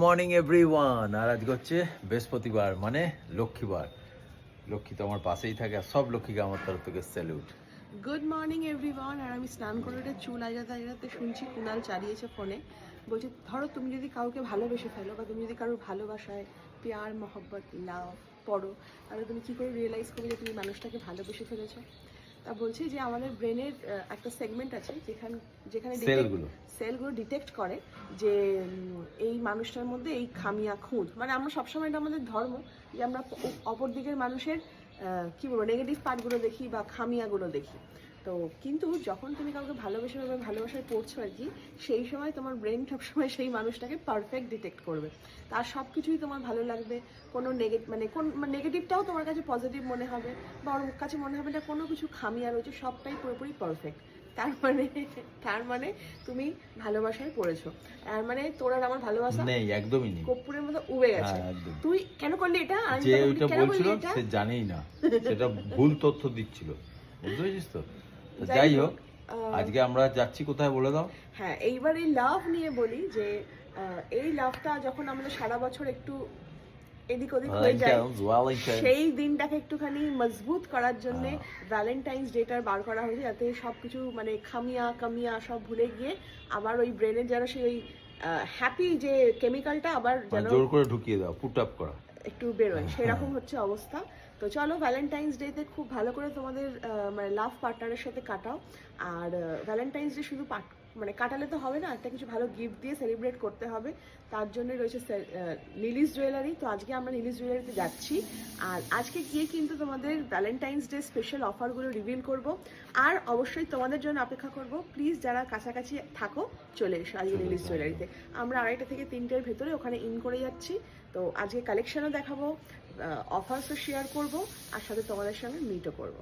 Morning everyone. আর আজকে হচ্ছে বৃহস্পতিবার, মানে লক্ষ্মীবার। লক্ষ্মী তো আমার পাশেই থাকে, আর সব লক্ষ্মীকে আমার তরফ থেকে স্যালুট। Good morning everyone. আর আমি স্নান করে উঠে চুল আজাতে আজাতে শুনছি কুনাল চালিয়েছে ফোনে, বলছে ধরো তুমি যদি কাউকে ভালোবেসে ফেলো বা তুমি যদি কারোর ভালোবাসায় প্যার মহব্বত লাভ পড়ো, তাহলে তুমি কী করে রিয়েলাইজ করবে যে তুমি মানুষটাকে ভালোবেসে ফেলেছো। তা বলছি যে আমাদের ব্রেনের একটা সেগমেন্ট আছে যেখানে সেলগুলো ডিটেক্ট করে যে এই মানুষটার মধ্যে এই খামিয়া খুঁত, মানে আমরা সবসময় এটা আমাদের ধর্ম যে আমরা অপর দিকের মানুষের কী বলবো নেগেটিভ পার্টগুলো দেখি বা খামিয়াগুলো দেখি। তো কিন্তু যখন তুমি কাউকে ভালোবেসে বা ভালোবাসায় পড়ছো আর কি, সেই সময় তোমার ব্রেন সবসময় সেই মানুষটাকে পারফেক্ট ডিটেক্ট করবে। তার সব কিছুই তোমার ভালো লাগবে, কোনো নেগেটিভটাও তোমার কাছে পজিটিভ মনে হবে, বা ওর কাছে মনে হবে না কোনো কিছু খামিয়া রয়েছে, সবটাই পুরোপুরি পারফেক্ট। তার মানে তুমি ভালোবাসায় পড়েছো। আর মানে তোর আর আমার ভালোবাসা নেই, একদমই নেই, কর্পূরের মতো উবে গেছে। তুই কেন করলি এটা? যে ওইটা বলছিল সে জানেই না, সেটা ভুল তথ্য দিচ্ছিল, বুঝতে পেরেছিস তো? যাই হোক, আজকে আমরা যাচ্ছি কোথায় বলে দাও। হ্যাঁ, এইবার এই লাভ নিয়ে বলি যে এই লাভটা যখন আমাদের সারা বছর একটু এদিক ওদিক হয়ে যায়, সেই দিনটাকে একটুখানি মজবুত করার জন্য ভ্যালেন্টাইন্স ডেটার বার করা হয়েছে, যাতে সবকিছু মানে কামিয়া সব ভুলে গিয়ে আবার ওই ব্রেনে যেন সেই ওই হ্যাপি যে কেমিক্যালটা আবার যেন জোর করে ঢুকিয়ে দাও, পুট আপ করা একটু বেরোয়, সেরকম হচ্ছে অবস্থা। তো চলো ভ্যালেন্টাইন্স ডেতে খুব ভালো করে তোমাদের মানে লাভ পার্টনারের সাথে কাটাও। আর ভ্যালেন্টাইন্স ডে শুধু মানে কাটালে তো হবে না, একটা কিছু ভালো গিফট দিয়ে সেলিব্রেট করতে হবে। তার জন্য রয়েছে লিলিস জুয়েলারি। তো আজকে আমরা লিলিস জুয়েলারিতে যাচ্ছি, আর আজকে গিয়ে কিন্তু তোমাদের ভ্যালেন্টাইন্স ডে স্পেশাল অফারগুলো রিভিল করব। আর অবশ্যই তোমাদের জন্য অপেক্ষা করব, প্লিজ যারা কাছাকাছি থাকো চলে এসো আজকে লিলিস জুয়েলারিতে। আমরা 2:30 থেকে 3টের ভেতরে ওখানে ইন করে যাচ্ছি। তো আজকে কালেকশনও দেখাবো, অফার্সও শেয়ার করব, আর সাথে তোমাদের সঙ্গে মিটও করবো।